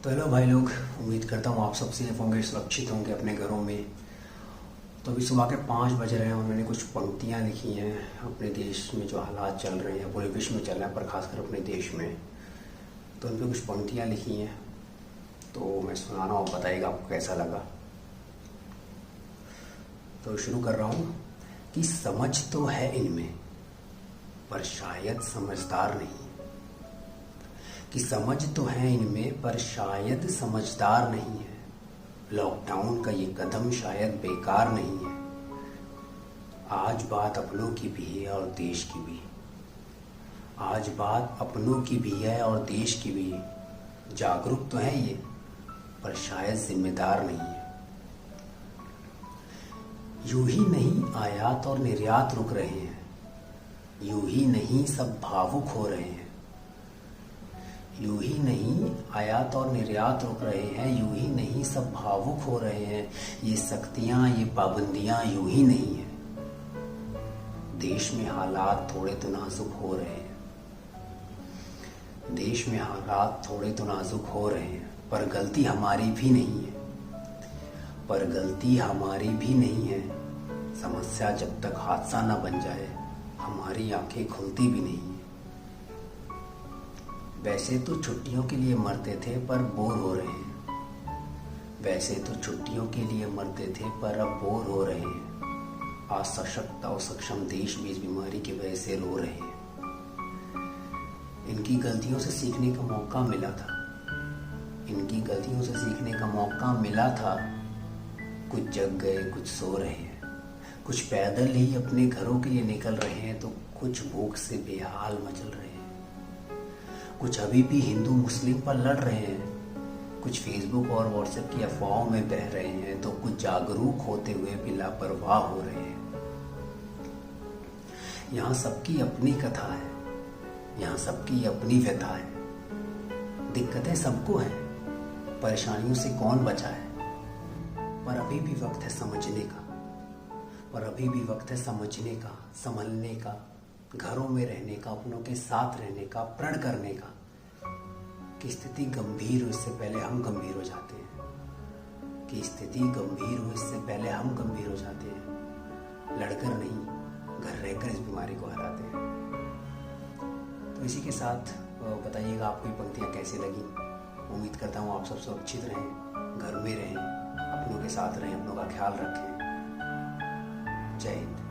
तो हेलो भाई लोग, उम्मीद करता हूँ आप सब सेफ होंगे, सुरक्षित होंगे अपने घरों में। तो अभी सुबह के 5 बज रहे हैं और मैंने कुछ पंक्तियाँ लिखी हैं अपने देश में जो हालात चल रहे हैं, पूरे विश्व में चल रहा है पर खासकर अपने देश में। तो उन पर कुछ पंक्तियाँ लिखी हैं तो मैं सुना रहा हूँ, बताइएगा आपको कैसा लगा। तो शुरू कर रहा हूँ कि समझ तो है इनमें पर शायद समझदार नहीं, कि समझ तो है इनमें पर शायद समझदार नहीं है। लॉकडाउन का ये कदम शायद बेकार नहीं है। आज बात अपनों की भी है और देश की भी, आज बात अपनों की भी है और देश की भी। जागरूक तो है ये पर शायद जिम्मेदार नहीं है। यूं ही नहीं आयात और निर्यात रुक रहे हैं, यूं ही नहीं सब भावुक हो रहे हैं। यूं ही नहीं आयात और निर्यात रुक रहे हैं, यूं ही नहीं सब भावुक हो रहे हैं। ये सख्तियां ये पाबंदियां यूं ही नहीं है। देश में हालात थोड़े तो नाजुक हो रहे हैं, देश में हालात थोड़े तो नाजुक हो रहे हैं, पर गलती हमारी भी नहीं है, पर गलती हमारी भी नहीं है। समस्या जब तक हादसा न बन जाए हमारी आंखें खुलती भी नहीं है। वैसे तो छुट्टियों के लिए मरते थे पर बोर हो रहे हैं, वैसे तो छुट्टियों के लिए मरते थे पर अब बोर हो रहे हैं। आज सशक्त और सक्षम देश भी इस बीमारी की वजह से रो रहे हैं। इनकी गलतियों से सीखने का मौका मिला था, इनकी गलतियों से सीखने का मौका मिला था। कुछ जग गए कुछ सो रहे हैं, कुछ पैदल ही अपने घरों के लिए निकल रहे हैं तो कुछ भूख से बेहाल मचल रहे हैं। कुछ अभी भी हिंदू मुस्लिम पर लड़ रहे हैं, कुछ फेसबुक और व्हाट्सएप की अफवाहों में बह रहे हैं तो कुछ जागरूक होते हुए भी लापरवाह हो रहे हैं। यहाँ सबकी अपनी कथा है, यहाँ सबकी अपनी व्यथा है। दिक्कतें सबको हैं, परेशानियों से कौन बचा है। पर अभी भी वक्त है समझने का, पर अभी भी वक्त है समझने का, संभलने का, घरों में रहने का, अपनों के साथ रहने का, प्रण करने का। कि स्थिति गंभीर हो इससे पहले हम गंभीर हो जाते हैं, कि स्थिति गंभीर हो इससे पहले हम गंभीर हो जाते हैं। लड़कर नहीं घर रहकर इस बीमारी को हराते हैं। तो इसी के साथ बताइएगा आपको ये पंक्तियाँ कैसी लगी। उम्मीद करता हूँ आप सब सुरक्षित रहें, घर में रहें, अपनों के साथ रहें, अपनों का ख्याल रखें। जय हिंद।